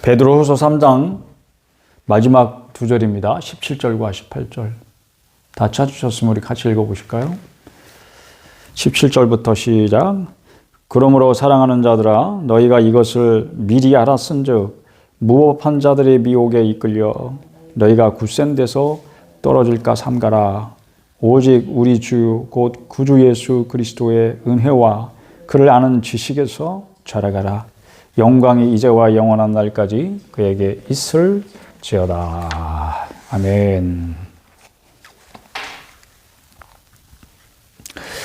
베드로후서 3장 마지막 두 절입니다. 17절과 18절. 다 찾으셨으면 우리 같이 읽어보실까요? 17절부터 시작. 그러므로 사랑하는 자들아 너희가 이것을 미리 알았은즉 무법한 자들의 미혹에 이끌려 너희가 굳센 데서 떨어질까 삼가라. 오직 우리 주 곧 구주 예수 그리스도의 은혜와 그를 아는 지식에서 자라가라. 영광이 이제와 영원한 날까지 그에게 있을지어다. 아멘.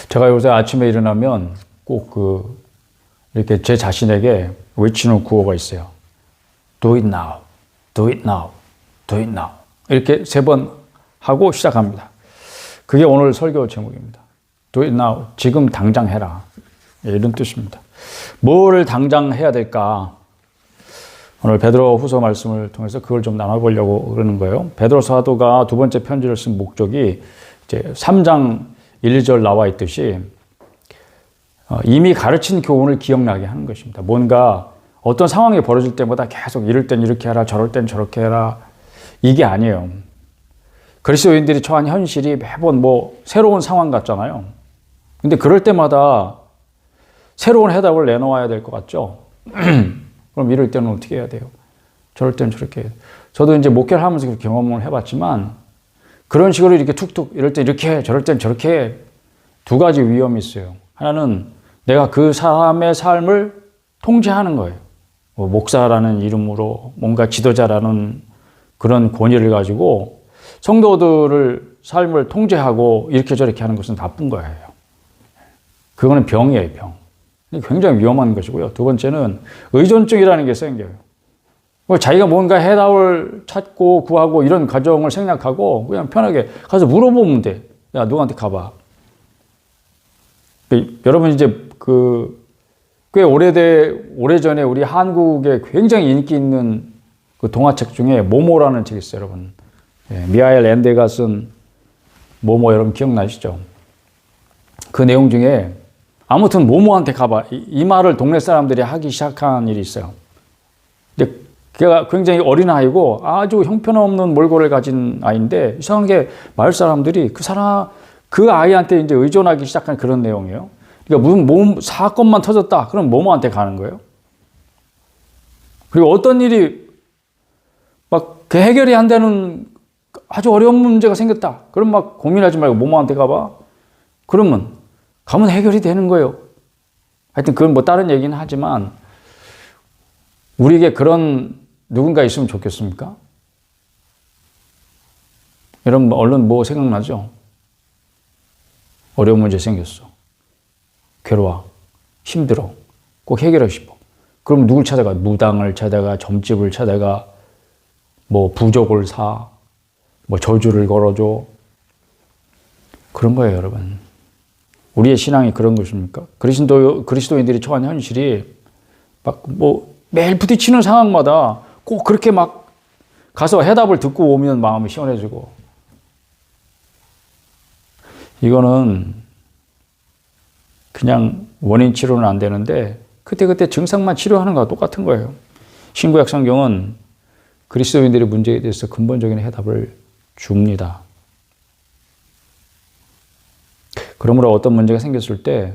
제가 요새 아침에 일어나면 꼭 이렇게 제 자신에게 외치는 구호가 있어요. Do it now, do it now, do it now. 이렇게 3번 하고 시작합니다. 그게 오늘 설교 제목입니다. Do it now, 지금 당장 해라. 이런 뜻입니다. 뭘 당장 해야 될까? 오늘 베드로 후서 말씀을 통해서 그걸 좀 나눠보려고 그러는 거예요. 베드로 사도가 두 번째 편지를 쓴 목적이 이제 3장 1, 2절 나와 있듯이 이미 가르친 교훈을 기억나게 하는 것입니다. 뭔가 어떤 상황이 벌어질 때마다 계속 이럴 땐 이렇게 해라, 저럴 땐 저렇게 해라. 이게 아니에요. 그리스도인들이 처한 현실이 매번 새로운 상황 같잖아요. 근데 그럴 때마다 새로운 해답을 내놓아야 될 것 같죠? 그럼 이럴 때는 어떻게 해야 돼요? 저럴 때는 저렇게 해야 돼요. 저도 이제 목회를 하면서 그 경험을 해봤지만 그런 식으로 이렇게 툭툭 이럴 때 이렇게 해, 저럴 땐 저렇게 해. 두 가지 위험이 있어요. 하나는 내가 그 사람의 삶을 통제하는 거예요. 목사라는 이름으로 뭔가 지도자라는 그런 권위를 가지고 성도들을 삶을 통제하고 이렇게 저렇게 하는 것은 나쁜 거예요. 그거는 병이에요, 병. 굉장히 위험한 것이고요. 두 번째는 의존증이라는 게 생겨요. 자기가 뭔가 해답을 찾고 구하고 이런 과정을 생략하고 그냥 편하게 가서 물어보면 돼. 야, 누구한테 가봐. 여러분 이제 꽤 오래전에 우리 한국에 굉장히 인기 있는 그 동화책 중에 모모라는 책이 있어요, 여러분. 미하엘 엔데가 쓴 모모 여러분 기억나시죠? 그 내용 중에 아무튼 모모한테 가봐. 이 말을 동네 사람들이 하기 시작한 일이 있어요. 근데 걔가 굉장히 어린 아이고 아주 형편없는 몰골을 가진 아이인데 이상한 게 마을 사람들이 그 아이한테 이제 의존하기 시작한 그런 내용이에요. 그러니까 무슨 사건만 터졌다. 그럼 모모한테 가는 거예요. 그리고 어떤 일이 그 해결이 안 되는 아주 어려운 문제가 생겼다. 그럼 고민하지 말고 모모한테 가봐. 그러면 가면 해결이 되는 거예요. 하여튼 그건 다른 얘기는 하지만 우리에게 그런 누군가 있으면 좋겠습니까? 여러분 얼른 생각나죠? 어려운 문제 생겼어. 괴로워. 힘들어. 꼭 해결하고 싶어. 그럼 누굴 찾아가? 무당을 찾아가, 점집을 찾아가, 부적을 사, 저주를 걸어줘. 그런 거예요, 여러분. 우리의 신앙이 그런 것입니까? 그리스도인들이 처한 현실이 매일 부딪히는 상황마다 꼭 그렇게 가서 해답을 듣고 오면 마음이 시원해지고. 이거는 그냥 원인 치료는 안 되는데 그때 증상만 치료하는 거와 똑같은 거예요. 신구약 성경은 그리스도인들의 문제에 대해서 근본적인 해답을 줍니다. 그러므로 어떤 문제가 생겼을 때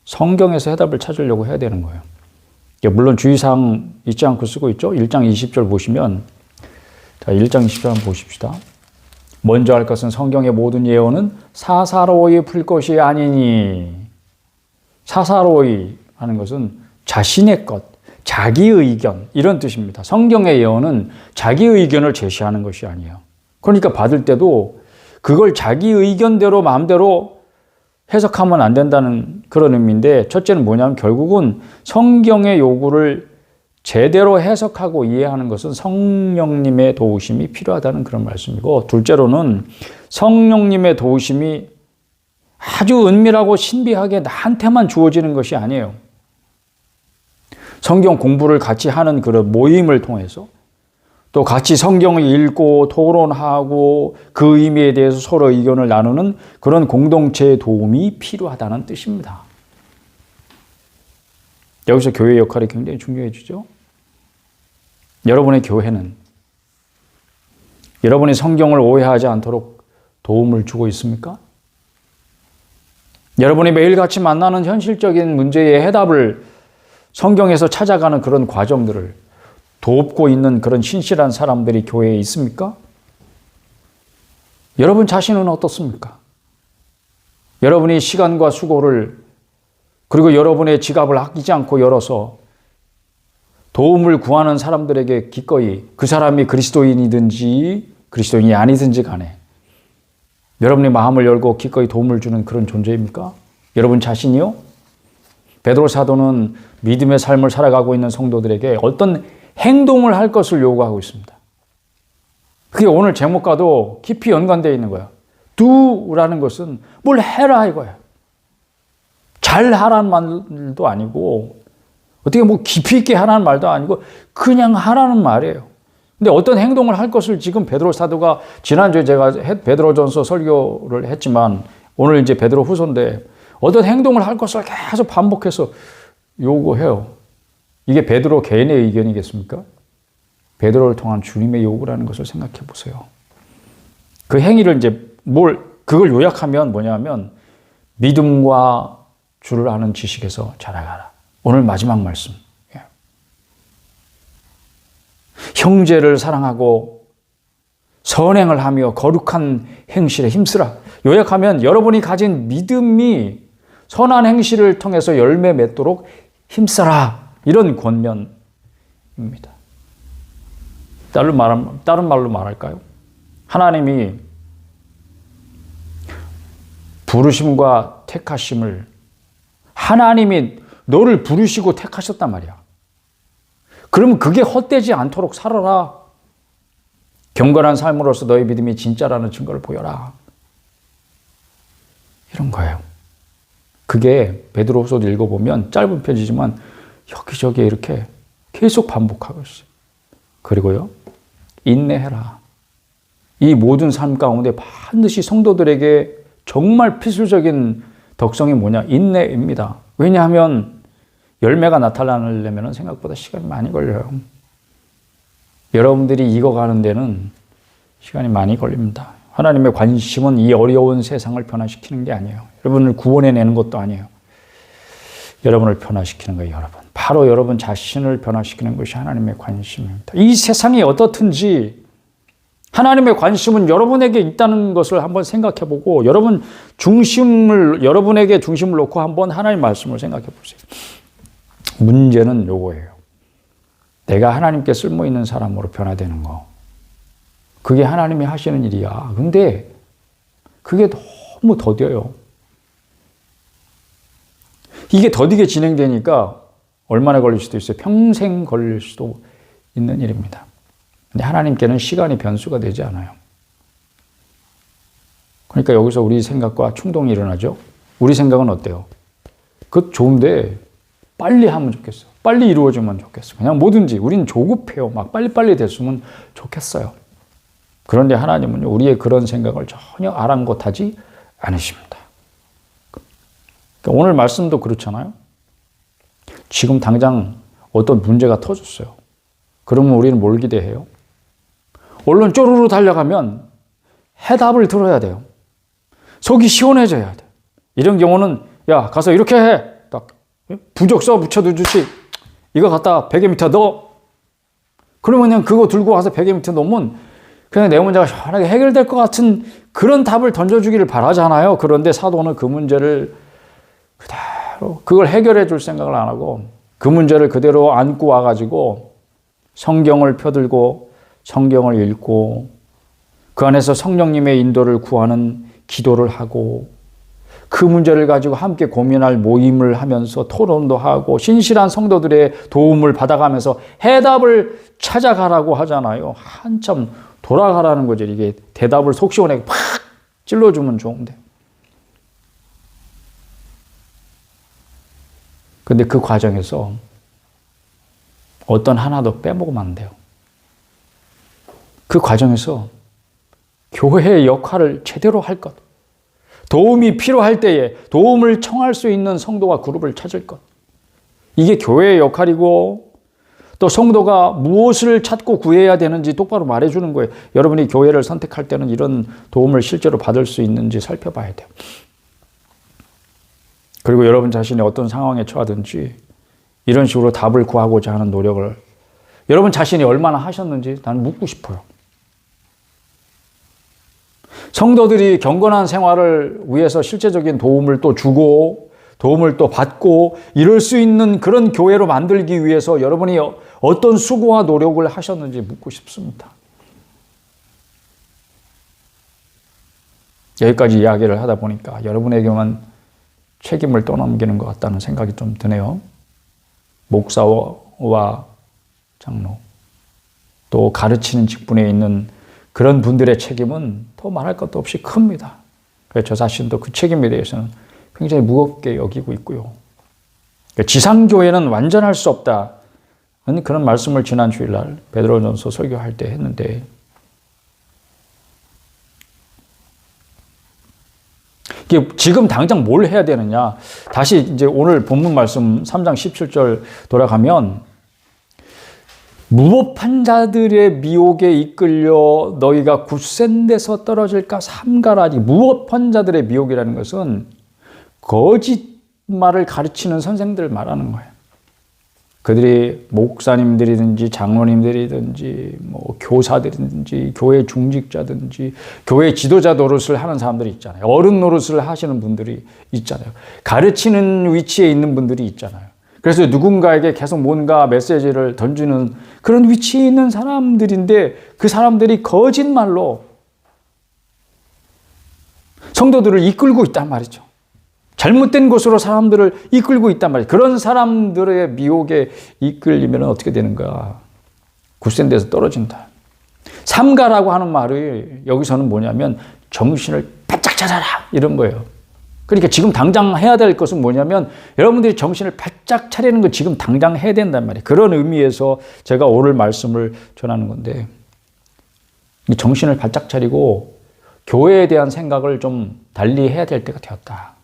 성경에서 해답을 찾으려고 해야 되는 거예요. 물론 주의사항 잊지 않고 쓰고 있죠. 1장 20절 보시면, 자, 1장 20절 한번 보십시다. 먼저 할 것은 성경의 모든 예언은 사사로이 풀 것이 아니니. 사사로이 하는 것은 자신의 것, 자기 의견 이런 뜻입니다. 성경의 예언은 자기 의견을 제시하는 것이 아니에요. 그러니까 받을 때도 그걸 자기 의견대로 마음대로 해석하면 안 된다는 그런 의미인데, 첫째는 뭐냐면 결국은 성경의 요구를 제대로 해석하고 이해하는 것은 성령님의 도우심이 필요하다는 그런 말씀이고, 둘째로는 성령님의 도우심이 아주 은밀하고 신비하게 나한테만 주어지는 것이 아니에요. 성경 공부를 같이 하는 그런 모임을 통해서 또 같이 성경을 읽고 토론하고 그 의미에 대해서 서로 의견을 나누는 그런 공동체의 도움이 필요하다는 뜻입니다. 여기서 교회의 역할이 굉장히 중요해지죠. 여러분의 교회는 여러분이 성경을 오해하지 않도록 도움을 주고 있습니까? 여러분이 매일같이 만나는 현실적인 문제의 해답을 성경에서 찾아가는 그런 과정들을 돕고 있는 그런 신실한 사람들이 교회에 있습니까? 여러분 자신은 어떻습니까? 여러분이 시간과 수고를 그리고 여러분의 지갑을 아끼지 않고 열어서 도움을 구하는 사람들에게 기꺼이 그 사람이 그리스도인이든지 그리스도인이 아니든지 간에 여러분의 마음을 열고 기꺼이 도움을 주는 그런 존재입니까? 여러분 자신이요? 베드로 사도는 믿음의 삶을 살아가고 있는 성도들에게 어떤 행동을 할 것을 요구하고 있습니다. 그게 오늘 제목과도 깊이 연관되어 있는 거야. do라는 것은 뭘 해라 이거야. 잘 하라는 말도 아니고 어떻게 뭐 깊이 있게 하라는 말도 아니고 그냥 하라는 말이에요. 근데 어떤 행동을 할 것을 지금 베드로 사도가 지난주에 제가 베드로전서 설교를 했지만 오늘 이제 베드로 후서인데 어떤 행동을 할 것을 계속 반복해서 요구해요. 이게 베드로 개인의 의견이겠습니까? 베드로를 통한 주님의 요구라는 것을 생각해 보세요. 그 행위를 이제 그걸 요약하면 뭐냐면 믿음과 주를 아는 지식에서 자라가라. 오늘 마지막 말씀. 형제를 사랑하고 선행을 하며 거룩한 행실에 힘쓰라. 요약하면 여러분이 가진 믿음이 선한 행실을 통해서 열매 맺도록 힘써라. 이런 권면입니다. 다른 말로 말할까요? 하나님이 부르심과 택하심을 하나님이 너를 부르시고 택하셨단 말이야. 그러면 그게 헛되지 않도록 살아라. 경건한 삶으로서 너의 믿음이 진짜라는 증거를 보여라. 이런 거예요. 그게 베드로후서도 읽어보면 짧은 편지지만 여기저기 이렇게 계속 반복하고 있어요. 그리고요, 인내해라. 이 모든 삶 가운데 반드시 성도들에게 정말 필수적인 덕성이 뭐냐? 인내입니다. 왜냐하면 열매가 나타나려면 생각보다 시간이 많이 걸려요. 여러분들이 익어가는 데는 시간이 많이 걸립니다. 하나님의 관심은 이 어려운 세상을 변화시키는 게 아니에요. 여러분을 구원해내는 것도 아니에요. 여러분을 변화시키는 거예요, 여러분. 바로 여러분 자신을 변화시키는 것이 하나님의 관심입니다. 이 세상이 어떻든지 하나님의 관심은 여러분에게 있다는 것을 한번 생각해보고 여러분에게 중심을 놓고 한번 하나님의 말씀을 생각해보세요. 문제는 요거예요. 내가 하나님께 쓸모있는 사람으로 변화되는 거. 그게 하나님이 하시는 일이야. 근데 그게 너무 더뎌요. 이게 더디게 진행되니까 얼마나 걸릴 수도 있어요. 평생 걸릴 수도 있는 일입니다. 근데 하나님께는 시간이 변수가 되지 않아요. 그러니까 여기서 우리 생각과 충동이 일어나죠. 우리 생각은 어때요? 그거 좋은데 빨리 하면 좋겠어. 빨리 이루어지면 좋겠어. 그냥 뭐든지 우리는 조급해요. 막 빨리빨리 됐으면 좋겠어요. 그런데 하나님은요, 우리의 그런 생각을 전혀 아랑곳하지 않으십니다. 그러니까 오늘 말씀도 그렇잖아요. 지금 당장 어떤 문제가 터졌어요. 그러면 우리는 뭘 기대해요? 얼른 쪼르르 달려가면 해답을 들어야 돼요. 속이 시원해져야 돼. 이런 경우는 야, 가서 이렇게 해. 딱 부적 써 붙여두듯이 이거 갖다 베개 밑에 넣어. 그러면 그냥 그거 들고 와서 베개 밑에 놓으면 그냥 내 문제가 시원하게 해결될 것 같은 그런 답을 던져주기를 바라잖아요. 그런데 사도는 그 문제를 그대로 그걸 해결해 줄 생각을 안 하고 그 문제를 그대로 안고 와가지고 성경을 펴들고 성경을 읽고 그 안에서 성령님의 인도를 구하는 기도를 하고 그 문제를 가지고 함께 고민할 모임을 하면서 토론도 하고 신실한 성도들의 도움을 받아가면서 해답을 찾아가라고 하잖아요. 한참 돌아가라는 거죠. 이게 대답을 속 시원하게 팍 찔러주면 좋은데. 근데 그 과정에서 어떤 하나도 빼먹으면 안 돼요. 그 과정에서 교회의 역할을 제대로 할 것. 도움이 필요할 때에 도움을 청할 수 있는 성도와 그룹을 찾을 것. 이게 교회의 역할이고 또 성도가 무엇을 찾고 구해야 되는지 똑바로 말해주는 거예요. 여러분이 교회를 선택할 때는 이런 도움을 실제로 받을 수 있는지 살펴봐야 돼요. 그리고 여러분 자신이 어떤 상황에 처하든지 이런 식으로 답을 구하고자 하는 노력을 여러분 자신이 얼마나 하셨는지 나는 묻고 싶어요. 성도들이 경건한 생활을 위해서 실제적인 도움을 또 주고 도움을 또 받고 이럴 수 있는 그런 교회로 만들기 위해서 여러분이 어떤 수고와 노력을 하셨는지 묻고 싶습니다. 여기까지 이야기를 하다 보니까 여러분에게만 책임을 떠넘기는 것 같다는 생각이 좀 드네요. 목사와 장로, 또 가르치는 직분에 있는 그런 분들의 책임은 더 말할 것도 없이 큽니다. 그래서 저 자신도 그 책임에 대해서는 굉장히 무겁게 여기고 있고요. 지상교회는 완전할 수 없다는 그런 말씀을 지난 주일날 베드로전서 설교할 때 했는데 지금 당장 뭘 해야 되느냐. 다시 이제 오늘 본문 말씀 3장 17절 돌아가면 무법한 자들의 미혹에 이끌려 너희가 굳센 데서 떨어질까 삼가라니. 무법한 자들의 미혹이라는 것은 거짓말을 가르치는 선생들을 말하는 거예요. 그들이 목사님들이든지 장로님들이든지 뭐 교사들이든지 교회 중직자든지 교회 지도자 노릇을 하는 사람들이 있잖아요. 어른 노릇을 하시는 분들이 있잖아요. 가르치는 위치에 있는 분들이 있잖아요. 그래서 누군가에게 계속 뭔가 메시지를 던지는 그런 위치에 있는 사람들인데 그 사람들이 거짓말로 성도들을 이끌고 있단 말이죠. 잘못된 곳으로 사람들을 이끌고 있단 말이에요. 그런 사람들의 미혹에 이끌리면 어떻게 되는가? 굳센 데서 떨어진다. 삼가라고 하는 말이 여기서는 뭐냐면 정신을 바짝 차려라 이런 거예요. 그러니까 지금 당장 해야 될 것은 뭐냐면 여러분들이 정신을 바짝 차리는 거 지금 당장 해야 된단 말이에요. 그런 의미에서 제가 오늘 말씀을 전하는 건데 정신을 바짝 차리고 교회에 대한 생각을 좀 달리 해야 될 때가 되었다.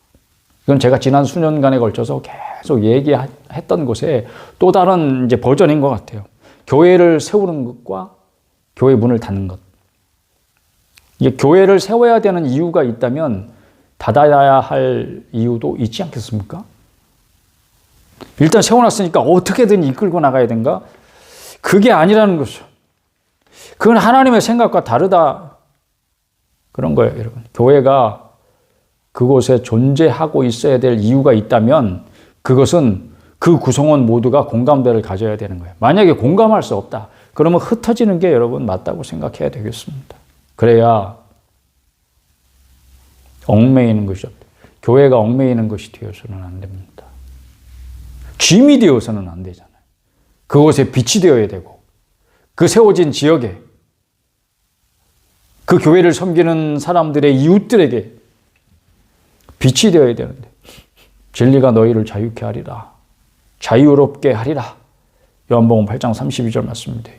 이건 제가 지난 수년간에 걸쳐서 계속 얘기했던 곳에 또 다른 이제 버전인 것 같아요. 교회를 세우는 것과 교회 문을 닫는 것. 이게 교회를 세워야 되는 이유가 있다면 닫아야 할 이유도 있지 않겠습니까? 일단 세워놨으니까 어떻게든 이끌고 나가야 된가? 그게 아니라는 거죠. 그건 하나님의 생각과 다르다. 그런 거예요, 여러분. 교회가 그곳에 존재하고 있어야 될 이유가 있다면 그것은 그 구성원 모두가 공감대를 가져야 되는 거예요. 만약에 공감할 수 없다. 그러면 흩어지는 게 여러분 맞다고 생각해야 되겠습니다. 그래야 얽매이는 것이 없다. 교회가 얽매이는 것이 되어서는 안 됩니다. 짐이 되어서는 안 되잖아요. 그곳에 빛이 되어야 되고 그 세워진 지역에 그 교회를 섬기는 사람들의 이웃들에게 빛이 되어야 되는데 진리가 너희를 자유케 하리라. 자유롭게 하리라. 요한복음 8장 32절 말씀입니다.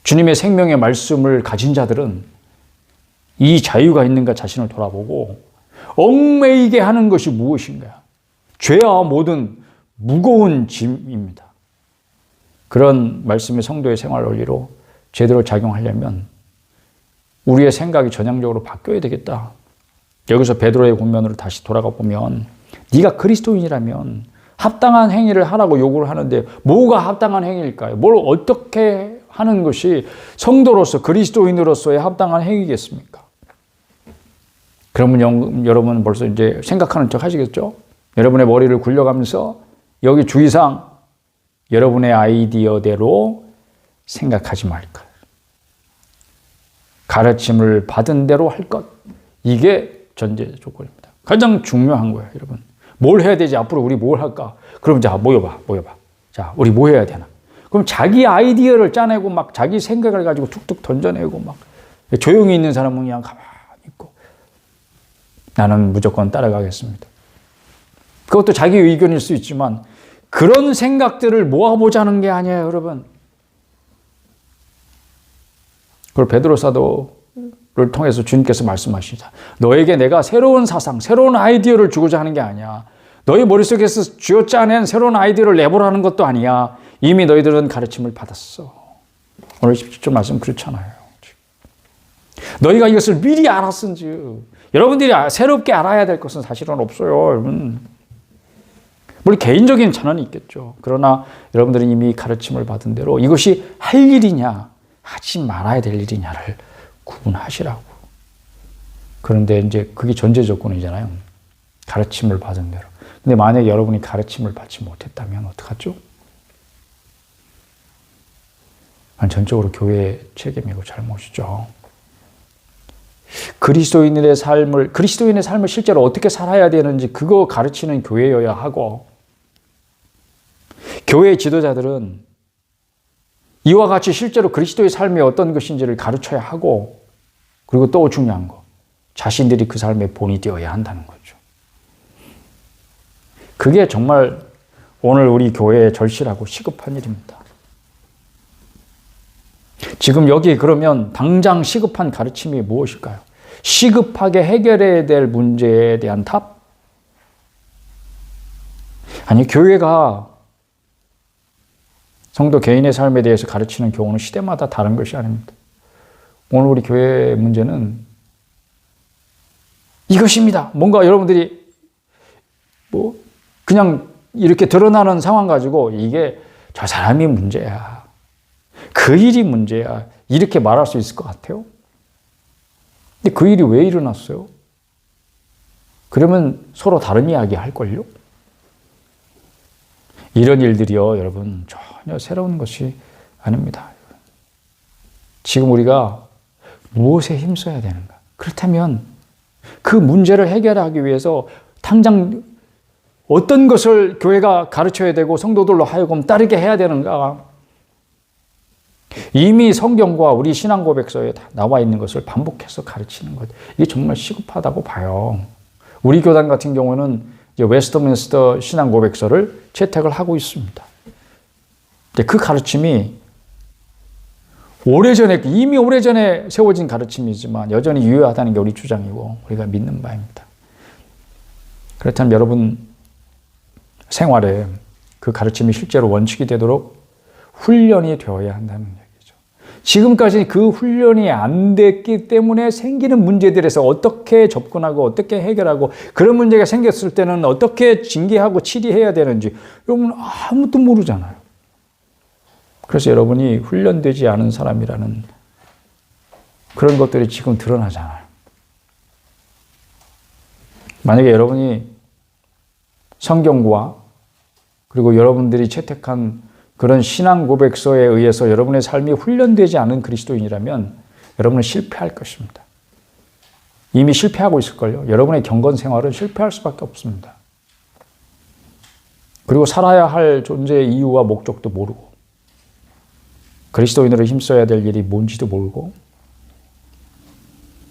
주님의 생명의 말씀을 가진 자들은 이 자유가 있는가 자신을 돌아보고 얽매이게 하는 것이 무엇인가? 죄와 모든 무거운 짐입니다. 그런 말씀이 성도의 생활 원리로 제대로 작용하려면 우리의 생각이 전향적으로 바뀌어야 되겠다. 여기서 베드로의 권면으로 다시 돌아가 보면 네가 그리스도인이라면 합당한 행위를 하라고 요구를 하는데 뭐가 합당한 행위일까요? 뭘 어떻게 하는 것이 성도로서 그리스도인으로서의 합당한 행위겠습니까? 그러면 여러분 벌써 이제 생각하는 척 하시겠죠? 여러분의 머리를 굴려가면서 여기 주의사항 여러분의 아이디어대로 생각하지 말 것. 가르침을 받은 대로 할 것. 이게 전제 조건입니다. 가장 중요한 거예요, 여러분. 뭘 해야 되지? 앞으로 우리 뭘 할까? 그럼 자, 모여봐. 자, 우리 뭐 해야 되나? 그럼 자기 아이디어를 짜내고 막 자기 생각을 가지고 툭툭 던져내고 막 조용히 있는 사람은 그냥 가만히 있고 나는 무조건 따라가겠습니다. 그것도 자기 의견일 수 있지만 그런 생각들을 모아보자는 게 아니에요, 여러분. 그걸 베드로 사도를 통해서 주님께서 말씀하시자. 너에게 내가 새로운 사상, 새로운 아이디어를 주고자 하는 게 아니야. 너희 머릿속에서 쥐어짜낸 새로운 아이디어를 내보라는 것도 아니야. 이미 너희들은 가르침을 받았어. 오늘 17절 말씀 그렇잖아요. 너희가 이것을 미리 알았은지. 여러분들이 새롭게 알아야 될 것은 사실은 없어요, 여러분. 물론 개인적인 찬원이 있겠죠. 그러나 여러분들은 이미 가르침을 받은 대로 이것이 할 일이냐, 하지 말아야 될 일이냐를 구분하시라고. 그런데 이제 그게 전제 조건이잖아요. 가르침을 받은 대로. 근데 만약에 여러분이 가르침을 받지 못했다면 어떡하죠? 전적으로 교회의 책임이고 잘못이죠. 그리스도인의 삶을 실제로 어떻게 살아야 되는지 그거 가르치는 교회여야 하고, 교회 지도자들은 이와 같이 실제로 그리스도의 삶이 어떤 것인지를 가르쳐야 하고, 그리고 또 중요한 거, 자신들이 그 삶의 본이 되어야 한다는 거죠. 그게 정말 오늘 우리 교회의 절실하고 시급한 일입니다. 지금 여기 그러면 당장 시급한 가르침이 무엇일까요? 시급하게 해결해야 될 문제에 대한 답? 아니, 교회가 성도 개인의 삶에 대해서 가르치는 교훈은 시대마다 다른 것이 아닙니다. 오늘 우리 교회의 문제는 이것입니다. 뭔가 여러분들이 그냥 이렇게 드러나는 상황 가지고 이게 저 사람이 문제야, 그 일이 문제야, 이렇게 말할 수 있을 것 같아요. 근데 그 일이 왜 일어났어요? 그러면 서로 다른 이야기 할걸요? 이런 일들이요, 여러분, 전혀 새로운 것이 아닙니다. 지금 우리가 무엇에 힘써야 되는가? 그렇다면 그 문제를 해결하기 위해서 당장 어떤 것을 교회가 가르쳐야 되고 성도들로 하여금 따르게 해야 되는가? 이미 성경과 우리 신앙 고백서에 다 나와 있는 것을 반복해서 가르치는 것. 이게 정말 시급하다고 봐요. 우리 교단 같은 경우는 이제 웨스트민스터 신앙 고백서를 채택을 하고 있습니다. 근데 그 가르침이 이미 오래전에 세워진 가르침이지만 여전히 유효하다는 게 우리 주장이고 우리가 믿는 바입니다. 그렇다면 여러분 생활에 그 가르침이 실제로 원칙이 되도록 훈련이 되어야 한다는 얘기죠. 지금까지 그 훈련이 안 됐기 때문에 생기는 문제들에서 어떻게 접근하고 어떻게 해결하고, 그런 문제가 생겼을 때는 어떻게 징계하고 치리해야 되는지 여러분 아무도 모르잖아요. 그래서 여러분이 훈련되지 않은 사람이라는 그런 것들이 지금 드러나잖아요. 만약에 여러분이 성경과 그리고 여러분들이 채택한 그런 신앙 고백서에 의해서 여러분의 삶이 훈련되지 않은 그리스도인이라면 여러분은 실패할 것입니다. 이미 실패하고 있을걸요. 여러분의 경건 생활은 실패할 수밖에 없습니다. 그리고 살아야 할 존재의 이유와 목적도 모르고, 그리스도인으로 힘써야 될 일이 뭔지도 모르고,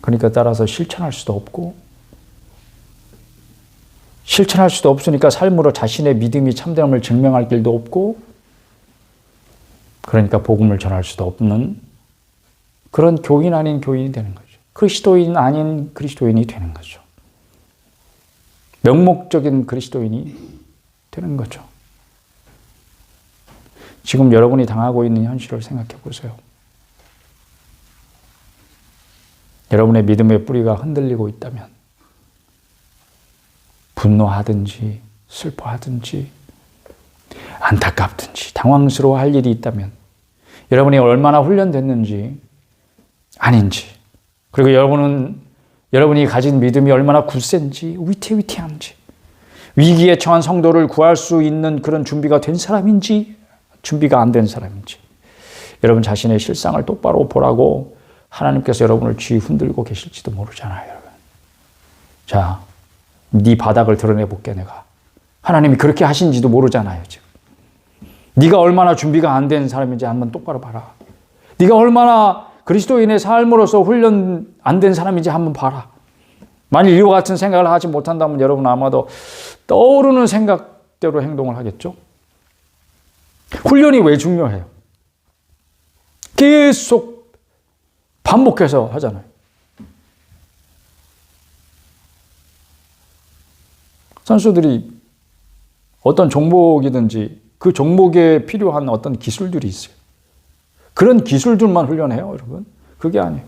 그러니까 따라서 실천할 수도 없고, 실천할 수도 없으니까 삶으로 자신의 믿음이 참됨을 증명할 길도 없고, 그러니까 복음을 전할 수도 없는 그런 교인 아닌 교인이 되는 거죠. 그리스도인 아닌 그리스도인이 되는 거죠. 명목적인 그리스도인이 되는 거죠. 지금 여러분이 당하고 있는 현실을 생각해 보세요. 여러분의 믿음의 뿌리가 흔들리고 있다면, 분노하든지 슬퍼하든지 안타깝든지 당황스러워할 일이 있다면 여러분이 얼마나 훈련됐는지 아닌지, 그리고 여러분이 가진 믿음이 얼마나 굳센지 위태위태한지, 위기에 처한 성도를 구할 수 있는 그런 준비가 된 사람인지 준비가 안 된 사람인지, 여러분 자신의 실상을 똑바로 보라고 하나님께서 여러분을 쥐 흔들고 계실지도 모르잖아요, 여러분. 자, 네 바닥을 드러내볼게 내가. 하나님이 그렇게 하신지도 모르잖아요, 지금. 네가 얼마나 준비가 안 된 사람인지 한번 똑바로 봐라. 네가 얼마나 그리스도인의 삶으로서 훈련 안 된 사람인지 한번 봐라. 만일 이와 같은 생각을 하지 못한다면 여러분 아마도 떠오르는 생각대로 행동을 하겠죠? 훈련이 왜 중요해요? 계속 반복해서 하잖아요. 선수들이 어떤 종목이든지 그 종목에 필요한 어떤 기술들이 있어요. 그런 기술들만 훈련해요, 여러분. 그게 아니에요.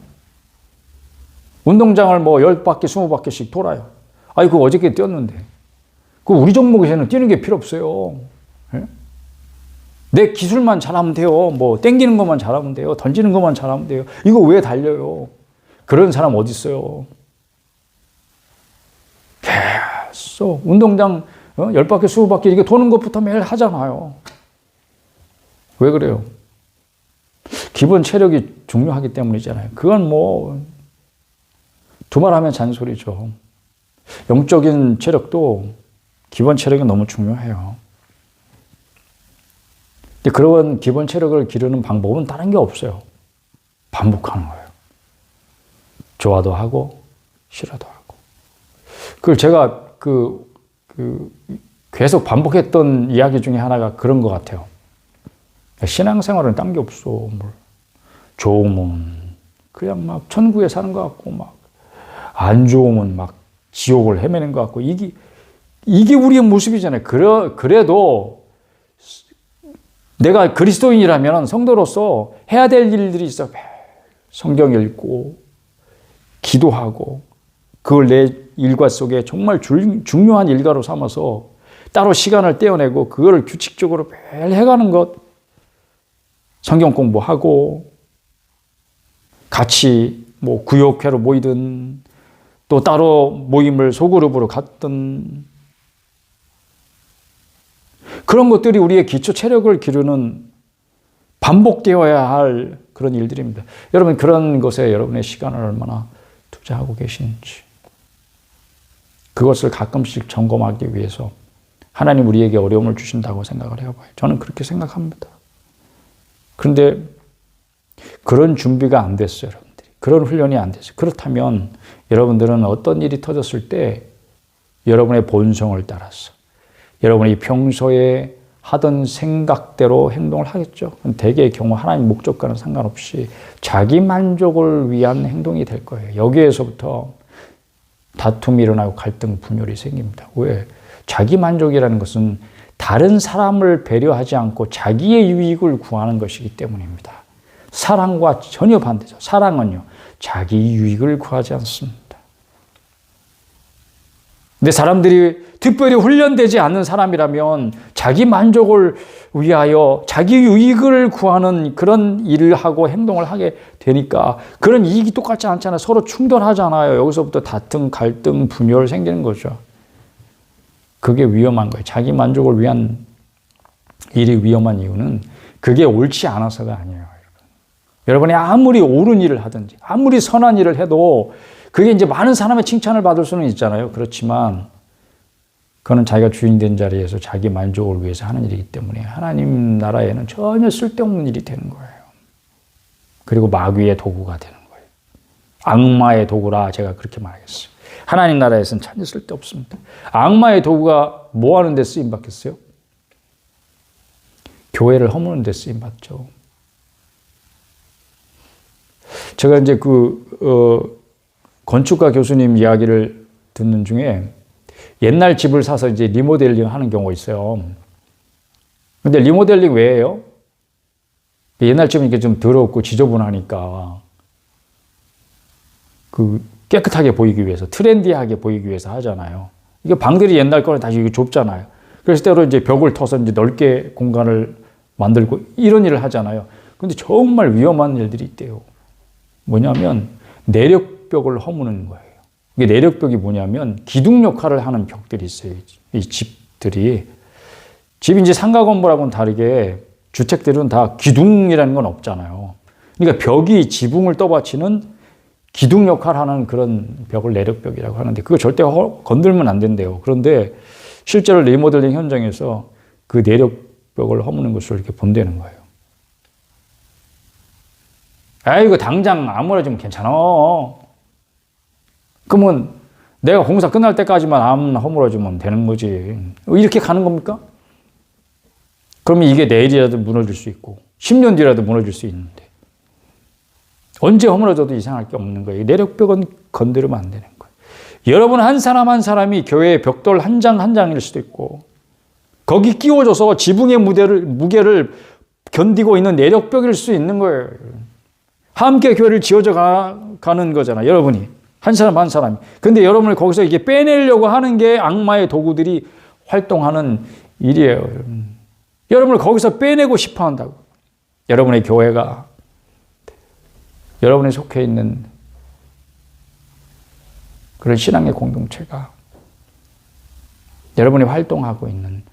운동장을 뭐 10바퀴, 20바퀴씩 돌아요. 아이, 그거 어저께 뛰었는데. 그 우리 종목에서는 뛰는 게 필요 없어요. 예? 내 기술만 잘하면 돼요. 뭐 땡기는 것만 잘하면 돼요. 던지는 것만 잘하면 돼요. 이거 왜 달려요? 그런 사람 어디 있어요? 계속 운동장 10바퀴, 20바퀴 이게 도는 것부터 매일 하잖아요. 왜 그래요? 기본 체력이 중요하기 때문이잖아요. 그건 뭐 두말하면 잔소리죠. 영적인 체력도 기본 체력이 너무 중요해요. 근데 그런 기본 체력을 기르는 방법은 다른 게 없어요. 반복하는 거예요. 좋아도 하고 싫어도 하고. 그걸 제가 계속 반복했던 이야기 중에 하나가 그런 것 같아요. 신앙생활은 딴 게 없어. 좋으면 그냥 막 천국에 사는 것 같고, 막 안 좋으면 막 지옥을 헤매는 것 같고, 이게 우리의 모습이잖아요. 그래도 내가 그리스도인이라면 성도로서 해야 될 일들이 있어. 성경 읽고 기도하고 그걸 내 일과 속에 정말 중요한 일과로 삼아서 따로 시간을 떼어내고 그거를 규칙적으로 매일 해가는 것. 성경 공부하고 같이 뭐 구역회로 모이든 또 따로 모임을 소그룹으로 갔든 그런 것들이 우리의 기초 체력을 기르는 반복되어야 할 그런 일들입니다. 여러분 그런 것에 여러분의 시간을 얼마나 투자하고 계시는지 그것을 가끔씩 점검하기 위해서 하나님 우리에게 어려움을 주신다고 생각을 해봐요. 저는 그렇게 생각합니다. 그런데 그런 준비가 안 됐어요, 여러분들이. 그런 훈련이 안 됐어요. 그렇다면 여러분들은 어떤 일이 터졌을 때 여러분의 본성을 따라서 여러분이 평소에 하던 생각대로 행동을 하겠죠. 대개의 경우 하나님 목적과는 상관없이 자기 만족을 위한 행동이 될 거예요. 여기에서부터 다툼이 일어나고 갈등, 분열이 생깁니다. 왜? 자기 만족이라는 것은 다른 사람을 배려하지 않고 자기의 유익을 구하는 것이기 때문입니다. 사랑과 전혀 반대죠. 사랑은요, 자기 유익을 구하지 않습니다. 근데 사람들이 특별히 훈련되지 않는 사람이라면 자기 만족을 위하여 자기 유익을 구하는 그런 일을 하고 행동을 하게 되니까 그런 이익이 똑같지 않잖아요. 서로 충돌하잖아요. 여기서부터 다툼, 갈등, 분열 생기는 거죠. 그게 위험한 거예요. 자기 만족을 위한 일이 위험한 이유는 그게 옳지 않아서가 아니에요. 여러분이 아무리 옳은 일을 하든지 아무리 선한 일을 해도 그게 이제 많은 사람의 칭찬을 받을 수는 있잖아요. 그렇지만 그거는 자기가 주인 된 자리에서 자기 만족을 위해서 하는 일이기 때문에 하나님 나라에는 전혀 쓸데없는 일이 되는 거예요. 그리고 마귀의 도구가 되는 거예요. 악마의 도구라 제가 그렇게 말하겠어요. 하나님 나라에서는 전혀 쓸데없습니다. 악마의 도구가 뭐 하는 데 쓰임 받겠어요? 교회를 허무는 데 쓰임 받죠. 제가 이제 건축가 교수님 이야기를 듣는 중에 옛날 집을 사서 이제 리모델링 하는 경우가 있어요. 근데 리모델링 왜 해요? 옛날 집은 이렇게 좀 더럽고 지저분하니까 깨끗하게 보이기 위해서, 트렌디하게 보이기 위해서 하잖아요. 이게 방들이 옛날 거는 다시 좁잖아요. 그래서 때로 이제 벽을 터서 이제 넓게 공간을 만들고 이런 일을 하잖아요. 근데 정말 위험한 일들이 있대요. 뭐냐면 내력벽을 허무는 거예요. 이게 내력벽이 뭐냐면 기둥 역할을 하는 벽들이 있어요. 이 집들이. 집이 이제 상가 건물하고는 다르게 주택들은 다 기둥이라는 건 없잖아요. 그러니까 벽이 지붕을 떠받치는 기둥 역할을 하는 그런 벽을 내력벽이라고 하는데 그거 절대 건들면 안 된대요. 그런데 실제로 리모델링 현장에서 그 내력벽을 허무는 것을 이렇게 본다는 거예요. 이거 당장 아무래도 괜찮아. 그러면 내가 공사 끝날 때까지만 안 허물어주면 되는 거지. 이렇게 가는 겁니까? 그러면 이게 내일이라도 무너질 수 있고 10년 뒤라도 무너질 수 있는데 언제 허물어져도 이상할 게 없는 거예요. 내력벽은 건드리면 안 되는 거예요. 여러분 한 사람 한 사람이 교회의 벽돌 한 장 한 장일 수도 있고 거기 끼워줘서 지붕의 무게를 견디고 있는 내력벽일 수 있는 거예요. 함께 교회를 지어져 가는 거잖아요. 여러분이. 한 사람 한 사람이. 근데 여러분을 거기서 이게 빼내려고 하는 게 악마의 도구들이 활동하는 일이에요. 여러분을 거기서 빼내고 싶어 한다고. 여러분의 교회가, 여러분이 속해 있는 그런 신앙의 공동체가, 여러분이 활동하고 있는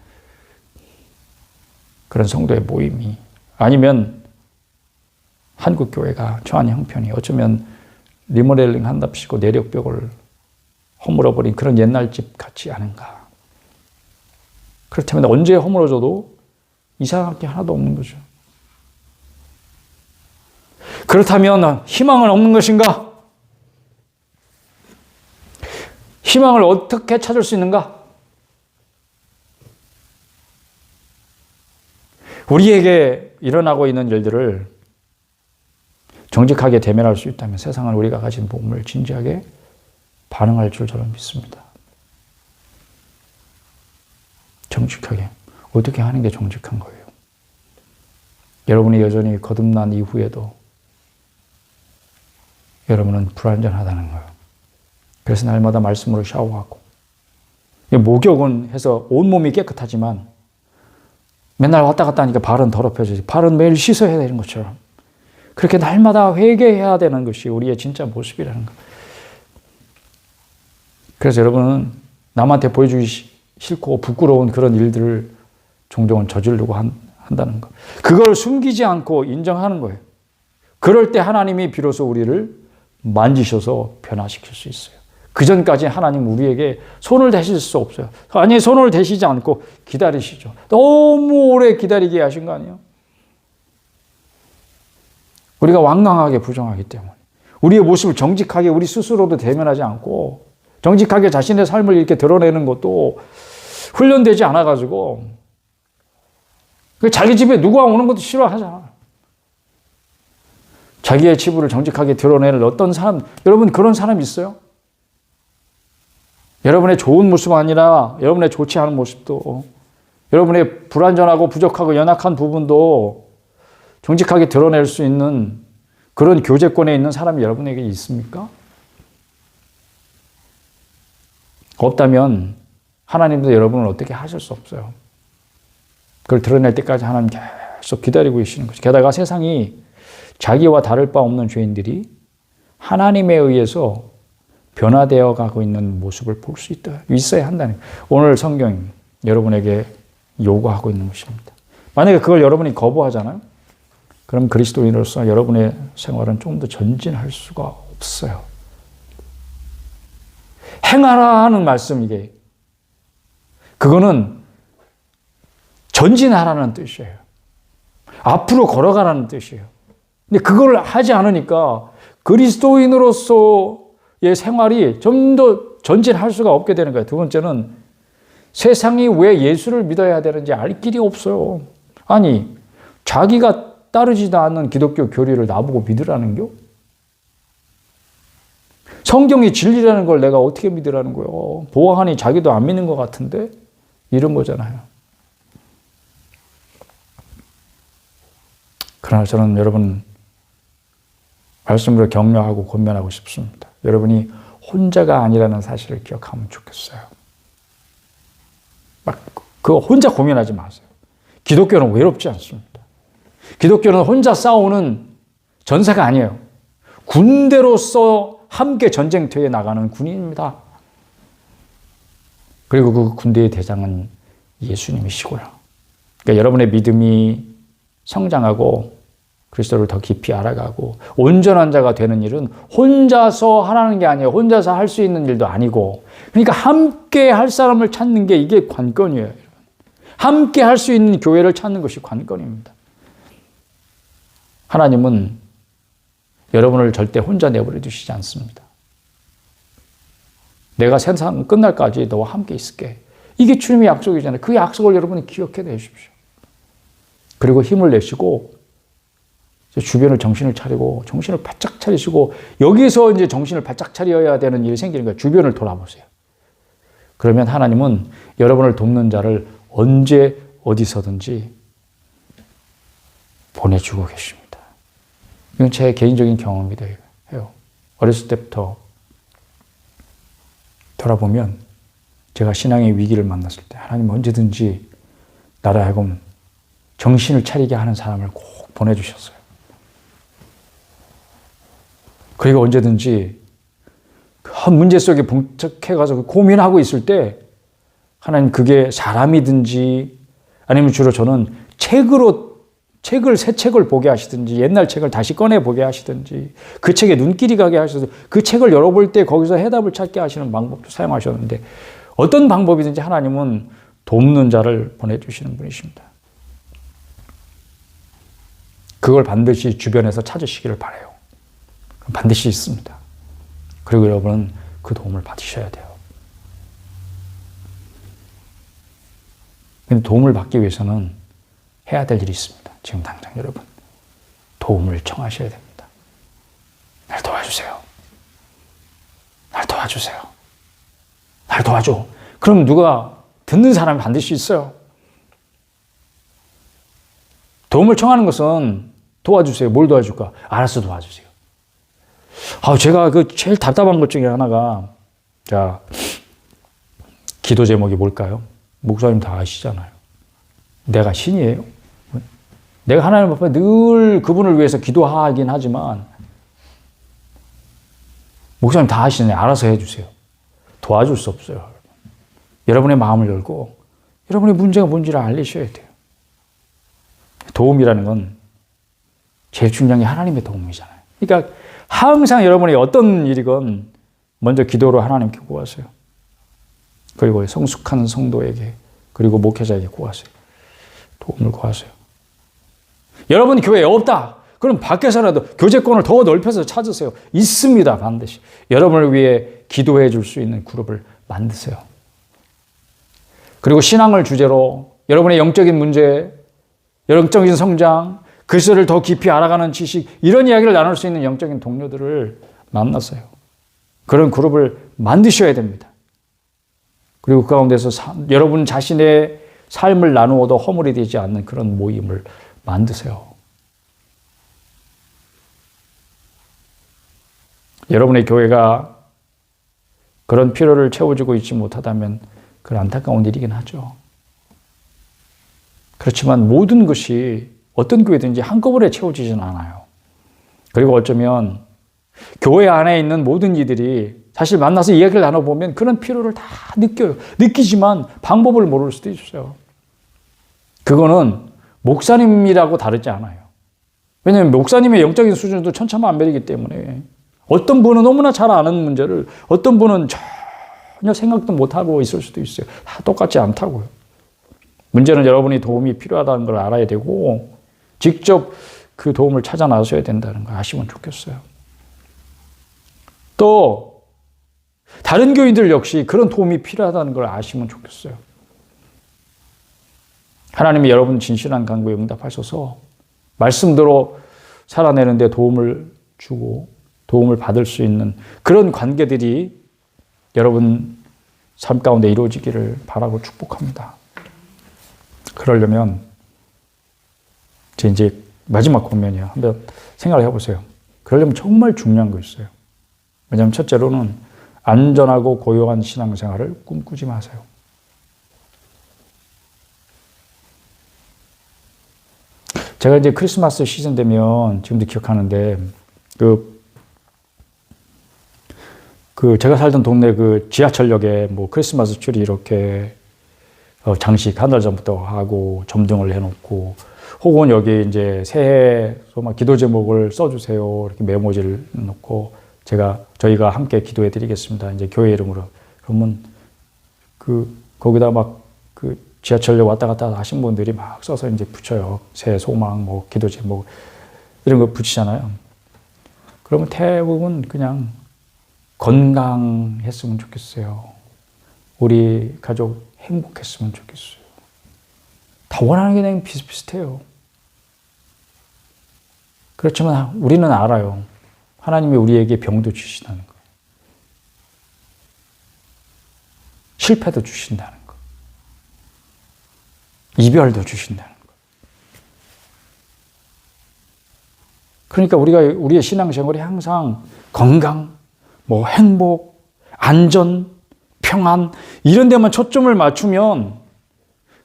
그런 성도의 모임이, 아니면 한국교회가 처한 형편이 어쩌면 리모델링 한답시고 내력벽을 허물어버린 그런 옛날 집 같지 않은가. 그렇다면 언제 허물어져도 이상할 게 하나도 없는 거죠. 그렇다면 희망은 없는 것인가? 희망을 어떻게 찾을 수 있는가? 우리에게 일어나고 있는 일들을 정직하게 대면할 수 있다면 세상은 우리가 가진 복음을 진지하게 반응할 줄 저는 믿습니다. 정직하게. 어떻게 하는 게 정직한 거예요? 여러분이 여전히 거듭난 이후에도 여러분은 불완전하다는 거예요. 그래서 날마다 말씀으로 샤워하고, 목욕은 해서 온몸이 깨끗하지만 맨날 왔다 갔다 하니까 발은 더럽혀지지. 발은 매일 씻어야 되는 것처럼 그렇게 날마다 회개해야 되는 것이 우리의 진짜 모습이라는 것. 그래서 여러분은 남한테 보여주기 싫고 부끄러운 그런 일들을 종종은 저지르려고 한다는 것. 그걸 숨기지 않고 인정하는 거예요. 그럴 때 하나님이 비로소 우리를 만지셔서 변화시킬 수 있어요. 그 전까지 하나님 우리에게 손을 대실 수 없어요. 아니, 손을 대시지 않고 기다리시죠. 너무 오래 기다리게 하신 거 아니에요? 우리가 완강하게 부정하기 때문에. 우리의 모습을 정직하게 우리 스스로도 대면하지 않고 정직하게 자신의 삶을 이렇게 드러내는 것도 훈련되지 않아가지고 자기 집에 누가 오는 것도 싫어하잖아. 자기의 치부를 정직하게 드러내는 어떤 사람, 여러분 그런 사람 있어요? 여러분의 좋은 모습 아니라 여러분의 좋지 않은 모습도, 여러분의 불완전하고 부족하고 연약한 부분도 정직하게 드러낼 수 있는 그런 교제권에 있는 사람이 여러분에게 있습니까? 없다면 하나님도 여러분을 어떻게 하실 수 없어요. 그걸 드러낼 때까지 하나님 계속 기다리고 계시는 거죠. 게다가 세상이 자기와 다를 바 없는 죄인들이 하나님에 의해서 변화되어 가고 있는 모습을 볼 수 있어야 한다는 거예요. 오늘 성경이 여러분에게 요구하고 있는 것입니다. 만약에 그걸 여러분이 거부하잖아요. 그럼 그리스도인으로서 여러분의 생활은 좀 더 전진할 수가 없어요. 행하라 하는 말씀, 이게. 그거는 전진하라는 뜻이에요. 앞으로 걸어가라는 뜻이에요. 근데 그걸 하지 않으니까 그리스도인으로서의 생활이 좀 더 전진할 수가 없게 되는 거예요. 두 번째는 세상이 왜 예수를 믿어야 되는지 알 길이 없어요. 아니, 자기가 따르지도 않는 기독교 교리를 나보고 믿으라는 겨? 성경이 진리라는 걸 내가 어떻게 믿으라는 거예요? 보아하니 자기도 안 믿는 것 같은데? 이런 거잖아요. 그러나 저는 여러분 말씀으로 격려하고 권면하고 싶습니다. 여러분이 혼자가 아니라는 사실을 기억하면 좋겠어요. 막 그거 혼자 고민하지 마세요. 기독교는 외롭지 않습니다. 기독교는 혼자 싸우는 전사가 아니에요. 군대로서 함께 전쟁터에 나가는 군인입니다. 그리고 그 군대의 대장은 예수님이시고요. 그러니까 여러분의 믿음이 성장하고 그리스도를 더 깊이 알아가고 온전한 자가 되는 일은 혼자서 하라는 게 아니에요. 혼자서 할 수 있는 일도 아니고, 그러니까 함께 할 사람을 찾는 게 이게 관건이에요. 함께 할 수 있는 교회를 찾는 것이 관건입니다. 하나님은 여러분을 절대 혼자 내버려 두시지 않습니다. 내가 세상 끝날까지 너와 함께 있을게. 이게 주님의 약속이잖아요. 그 약속을 여러분이 기억해 내십시오. 그리고 힘을 내시고 주변을 정신을 차리고 정신을 바짝 차리시고, 여기서 이제 정신을 바짝 차려야 되는 일이 생기는 거예요. 주변을 돌아보세요. 그러면 하나님은 여러분을 돕는 자를 언제 어디서든지 보내주고 계십니다. 이건 제 개인적인 경험이다 해요. 어렸을 때부터 돌아보면 제가 신앙의 위기를 만났을 때 하나님 언제든지 나를 하여금 정신을 차리게 하는 사람을 꼭 보내주셨어요. 그리고 언제든지 큰 문제 속에 봉착해가서 고민하고 있을 때 하나님 그게 사람이든지 아니면 주로 저는 새 책을 보게 하시든지 옛날 책을 다시 꺼내 보게 하시든지 그 책에 눈길이 가게 하셔서 그 책을 열어볼 때 거기서 해답을 찾게 하시는 방법도 사용하셨는데 어떤 방법이든지 하나님은 돕는 자를 보내주시는 분이십니다. 그걸 반드시 주변에서 찾으시기를 바라요. 반드시 있습니다. 그리고 여러분은 그 도움을 받으셔야 돼요. 근데 도움을 받기 위해서는 해야 될 일이 있습니다. 지금 당장 여러분 도움을 청하셔야 됩니다. 날 도와주세요. 날 도와주세요. 날 도와줘. 그럼 누가 듣는 사람이 반드시 있어요. 도움을 청하는 것은 도와주세요. 뭘 도와줄까? 알아서 도와주세요. 제가 제일 답답한 것 중에 하나가 기도 제목이 뭘까요? 목사님 다 아시잖아요. 내가 신이에요. 내가 하나님 앞에 늘 그분을 위해서 기도하긴 하지만 목사님 다 아시네. 알아서 해주세요. 도와줄 수 없어요. 여러분의 마음을 열고 여러분의 문제가 뭔지를 알리셔야 돼요. 도움이라는 건 제일 중요한 게 하나님의 도움이잖아요. 그러니까 항상 여러분이 어떤 일이건 먼저 기도로 하나님께 구하세요. 그리고 성숙한 성도에게 그리고 목회자에게 구하세요. 도움을 구하세요. 여러분 교회에 없다. 그럼 밖에서라도 교제권을 더 넓혀서 찾으세요. 있습니다. 반드시. 여러분을 위해 기도해 줄 수 있는 그룹을 만드세요. 그리고 신앙을 주제로 여러분의 영적인 문제, 영적인 성장, 그리스도를 더 깊이 알아가는 지식 이런 이야기를 나눌 수 있는 영적인 동료들을 만나세요. 그런 그룹을 만드셔야 됩니다. 그리고 그 가운데서 여러분 자신의 삶을 나누어도 허물이 되지 않는 그런 모임을 만드세요. 여러분의 교회가 그런 필요를 채워주고 있지 못하다면 그건 안타까운 일이긴 하죠. 그렇지만 모든 것이 어떤 교회든지 한꺼번에 채워지지는 않아요. 그리고 어쩌면 교회 안에 있는 모든 이들이 사실 만나서 이야기를 나눠보면 그런 필요를 다 느껴요. 느끼지만 방법을 모를 수도 있어요. 그거는 목사님이라고 다르지 않아요. 왜냐하면 목사님의 영적인 수준도 천차만별이기 때문에 어떤 분은 너무나 잘 아는 문제를 어떤 분은 전혀 생각도 못하고 있을 수도 있어요. 다 똑같지 않다고요. 문제는 여러분이 도움이 필요하다는 걸 알아야 되고 직접 그 도움을 찾아 나서야 된다는 걸 아시면 좋겠어요. 또 다른 교인들 역시 그런 도움이 필요하다는 걸 아시면 좋겠어요. 하나님이 여러분 진실한 간구에 응답하셔서 말씀대로 살아내는데 도움을 주고 도움을 받을 수 있는 그런 관계들이 여러분 삶 가운데 이루어지기를 바라고 축복합니다. 그러려면 이제 마지막 권면이에요. 한번 생각을 해보세요. 그러려면 정말 중요한 거 있어요. 왜냐하면 첫째로는 안전하고 고요한 신앙생활을 꿈꾸지 마세요. 제가 이제 크리스마스 시즌 되면 지금도 기억하는데 제가 살던 동네 그 지하철역에 뭐 크리스마스 트리 이렇게 장식 한 달 전부터 하고 점등을 해놓고 혹은 여기 이제 새해 소망 기도 제목을 써주세요 이렇게 메모지를 놓고 저희가 함께 기도해 드리겠습니다. 이제 교회 이름으로 그러면 거기다 막 지하철역 왔다 갔다 하신 분들이 막 써서 이제 붙여요. 새해 소망 뭐 기도 제목 이런 거 붙이잖아요. 그러면 대부분 그냥 건강했으면 좋겠어요. 우리 가족 행복했으면 좋겠어요. 다 원하는 게 그냥 비슷비슷해요. 그렇지만 우리는 알아요. 하나님이 우리에게 병도 주신다는 거. 실패도 주신다는 거. 이별도 주신다는 거예요. 그러니까 우리의 신앙생활이 항상 건강, 행복, 안전, 평안 이런 데만 초점을 맞추면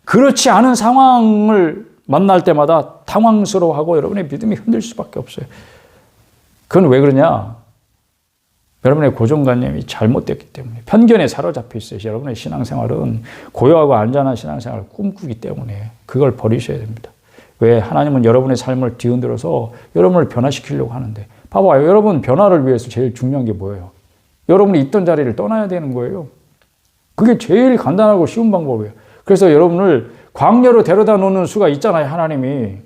그렇지 않은 상황을 만날 때마다 당황스러워하고 여러분의 믿음이 흔들 수밖에 없어요. 그건 왜 그러냐? 여러분의 고정관념이 잘못됐기 때문에 편견에 사로잡혀 있어요. 여러분의 신앙생활은 고요하고 안전한 신앙생활을 꿈꾸기 때문에 그걸 버리셔야 됩니다. 왜? 하나님은 여러분의 삶을 뒤흔들어서 여러분을 변화시키려고 하는데 봐봐요. 여러분 변화를 위해서 제일 중요한 게 뭐예요? 여러분이 있던 자리를 떠나야 되는 거예요. 그게 제일 간단하고 쉬운 방법이에요. 그래서 여러분을 광야로 데려다 놓는 수가 있잖아요. 하나님이.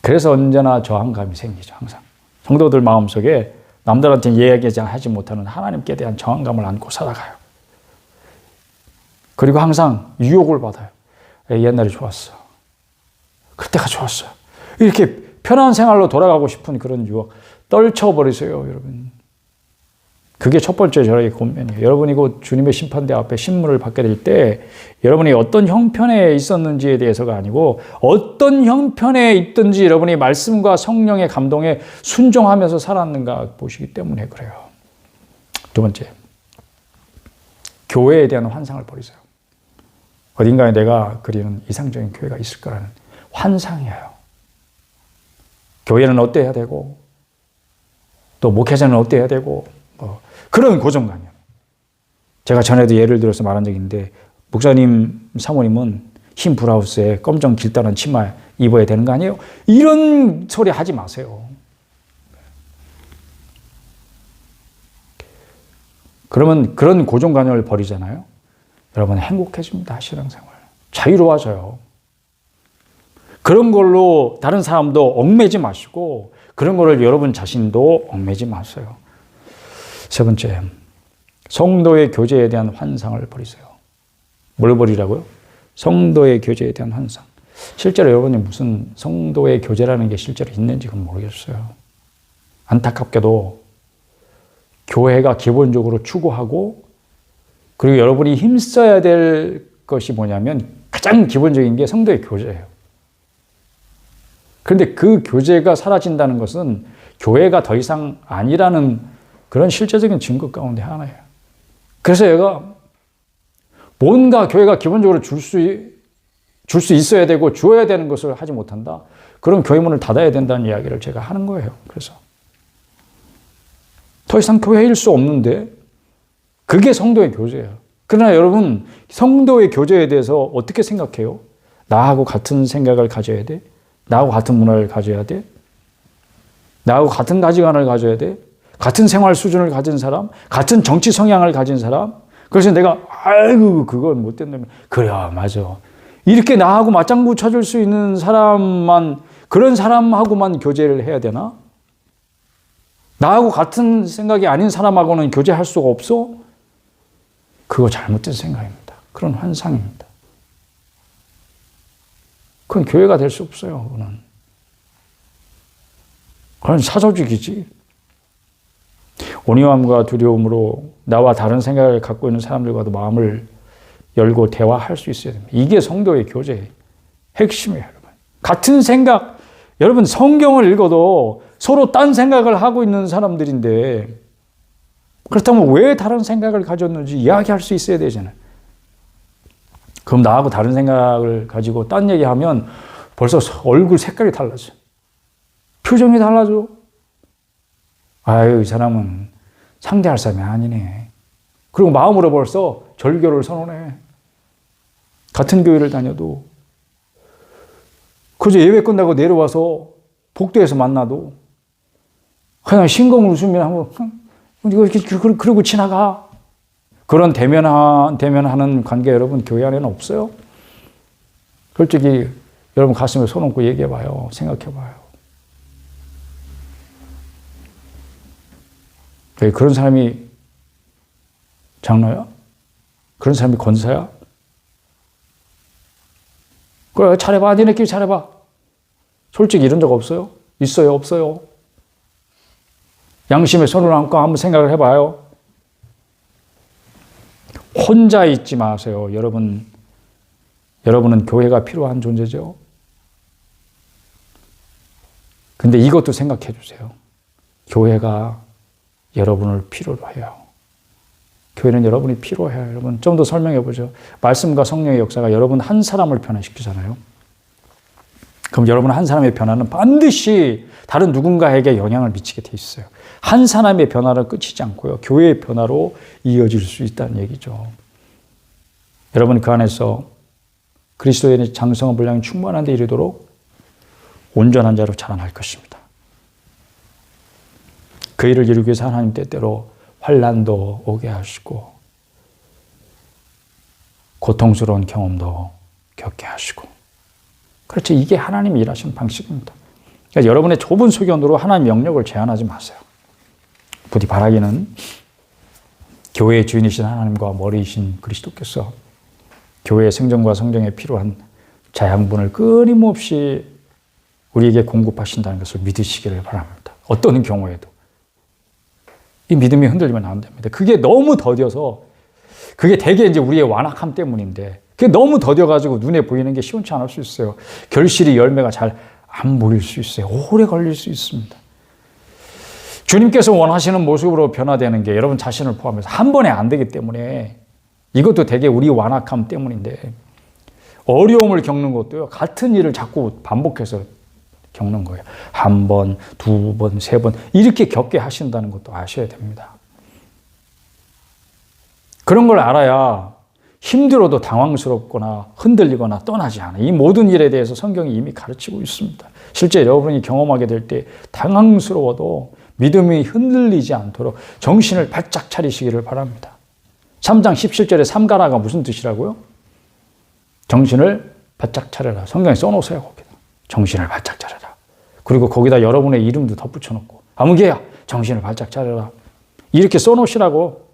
그래서 언제나 저항감이 생기죠. 항상. 성도들 마음속에 남들한테 이야기하지 못하는 하나님께 대한 저항감을 안고 살아가요. 그리고 항상 유혹을 받아요. 옛날이 좋았어. 그때가 좋았어요. 이렇게 편한 생활로 돌아가고 싶은 그런 유혹 떨쳐버리세요, 여러분. 그게 첫 번째 저의 권면이에요. 여러분이 곧 주님의 심판대 앞에 신문을 받게 될 때 여러분이 어떤 형편에 있었는지에 대해서가 아니고 어떤 형편에 있든지 여러분이 말씀과 성령의 감동에 순종하면서 살았는가 보시기 때문에 그래요. 두 번째, 교회에 대한 환상을 버리세요. 어딘가에 내가 그리는 이상적인 교회가 있을 거라는 환상이에요. 교회는 어때야 되고 또 목회자는 어때야 되고 그런 고정관념. 제가 전에도 예를 들어서 말한 적이 있는데 목사님, 사모님은 흰 브라우스에 검정 길다란 치마 입어야 되는 거 아니에요? 이런 소리 하지 마세요. 그러면 그런 고정관념을 버리잖아요. 여러분 행복해집니다. 신앙생활. 자유로워져요. 그런 걸로 다른 사람도 얽매지 마시고 그런 거를 여러분 자신도 얽매지 마세요. 세 번째, 성도의 교제에 대한 환상을 버리세요. 뭘 버리라고요? 성도의 교제에 대한 환상. 실제로 여러분이 무슨 성도의 교제라는 게 실제로 있는지 그건 모르겠어요. 안타깝게도 교회가 기본적으로 추구하고 그리고 여러분이 힘써야 될 것이 뭐냐면 가장 기본적인 게 성도의 교제예요. 그런데 그 교제가 사라진다는 것은 교회가 더 이상 아니라는 그런 실제적인 증거 가운데 하나예요. 그래서 얘가 뭔가 교회가 기본적으로 줄 수 있어야 되고 주어야 되는 것을 하지 못한다. 그럼 교회 문을 닫아야 된다는 이야기를 제가 하는 거예요. 그래서 더 이상 교회일 수 없는데 그게 성도의 교제예요. 그러나 여러분 성도의 교제에 대해서 어떻게 생각해요? 나하고 같은 생각을 가져야 돼? 나하고 같은 문화를 가져야 돼? 나하고 같은 가치관을 가져야 돼? 같은 생활 수준을 가진 사람? 같은 정치 성향을 가진 사람? 그래서 내가 아이고 그건 못 된다면 그래 맞아. 이렇게 나하고 맞장구 쳐줄 수 있는 사람만 그런 사람하고만 교제를 해야 되나? 나하고 같은 생각이 아닌 사람하고는 교제할 수가 없어? 그거 잘못된 생각입니다. 그런 환상입니다. 그건 교회가 될 수 없어요. 그건 사조직이지. 온유함과 두려움으로 나와 다른 생각을 갖고 있는 사람들과도 마음을 열고 대화할 수 있어야 됩니다. 이게 성도의 교제의 핵심이에요, 여러분. 같은 생각, 여러분 성경을 읽어도 서로 딴 생각을 하고 있는 사람들인데 그렇다면 왜 다른 생각을 가졌는지 이야기할 수 있어야 되잖아요. 그럼 나하고 다른 생각을 가지고 딴 얘기하면 벌써 얼굴 색깔이 달라져. 표정이 달라져. 아유, 이 사람은 상대할 사람이 아니네. 그리고 마음으로 벌써 절교를 선언해. 같은 교회를 다녀도 그저 예배 끝나고 내려와서 복도에서 만나도 그냥 싱거운 웃으면 한번 이렇게 그러고 지나가. 그런 대면하는 관계 여러분 교회 안에는 없어요. 솔직히 여러분 가슴에 손 얹고 얘기해봐요. 생각해봐요. 그런 사람이 장로야? 그런 사람이 권사야? 그래, 잘해봐. 니네끼리 잘해봐. 솔직히 이런 적 없어요? 있어요? 없어요? 양심에 손을 얹고 한번 생각을 해봐요. 혼자 있지 마세요. 여러분, 여러분은 교회가 필요한 존재죠. 근데 이것도 생각해 주세요. 교회가 여러분을 필요로 해요. 교회는 여러분이 필요해요. 여러분 좀 더 설명해 보죠. 말씀과 성령의 역사가 여러분 한 사람을 변화시키잖아요. 그럼 여러분 한 사람의 변화는 반드시 다른 누군가에게 영향을 미치게 돼 있어요. 한 사람의 변화로 끝이지 않고요. 교회의 변화로 이어질 수 있다는 얘기죠. 여러분 그 안에서 그리스도의 장성한 분량이 충만한 데 이르도록 온전한 자로 자라날 것입니다. 그 일을 이루기 위해서 하나님 때때로 환난도 오게 하시고 고통스러운 경험도 겪게 하시고 그렇죠. 이게 하나님이 일하시는 방식입니다. 그러니까 여러분의 좁은 소견으로 하나님의 영역을 제한하지 마세요. 부디 바라기는 교회의 주인이신 하나님과 머리이신 그리스도께서 교회의 생존과 성장에 필요한 자양분을 끊임없이 우리에게 공급하신다는 것을 믿으시기를 바랍니다. 어떤 경우에도. 이 믿음이 흔들리면 안 됩니다. 그게 너무 더뎌서 그게 대개 이제 우리의 완악함 때문인데 그게 너무 더뎌가지고 눈에 보이는 게 시원치 않을 수 있어요. 결실이 열매가 잘 안 보일 수 있어요. 오래 걸릴 수 있습니다. 주님께서 원하시는 모습으로 변화되는 게 여러분 자신을 포함해서 한 번에 안 되기 때문에 이것도 대개 우리 완악함 때문인데 어려움을 겪는 것도요. 같은 일을 자꾸 반복해서 겪는 거예요. 한 번, 두 번, 세 번 이렇게 겪게 하신다는 것도 아셔야 됩니다. 그런 걸 알아야 힘들어도 당황스럽거나 흔들리거나 떠나지 않아요. 이 모든 일에 대해서 성경이 이미 가르치고 있습니다. 실제 여러분이 경험하게 될 때 당황스러워도 믿음이 흔들리지 않도록 정신을 바짝 차리시기를 바랍니다. 3장 17절에 삼가라가 무슨 뜻이라고요? 정신을 바짝 차려라. 성경에 써놓으세요. 거기다. 정신을 바짝 차려라. 그리고 거기다 여러분의 이름도 덧붙여놓고 아무개야 정신을 바짝 차려라. 이렇게 써놓으시라고.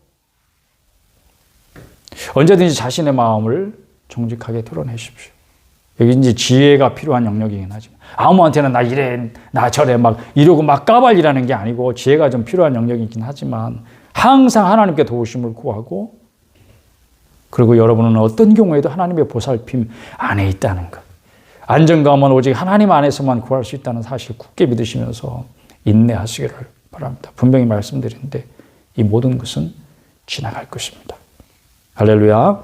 언제든지 자신의 마음을 정직하게 드러내십시오. 여기 이제 지혜가 필요한 영역이긴 하지만 아무한테나 나 이래 나 저래 막 이러고 막 까발리라는 게 아니고 지혜가 좀 필요한 영역이긴 하지만 항상 하나님께 도우심을 구하고 그리고 여러분은 어떤 경우에도 하나님의 보살핌 안에 있다는 것. 안정감은 오직 하나님 안에서만 구할 수 있다는 사실 굳게 믿으시면서 인내하시기를 바랍니다. 분명히 말씀드리는데 이 모든 것은 지나갈 것입니다. 할렐루야.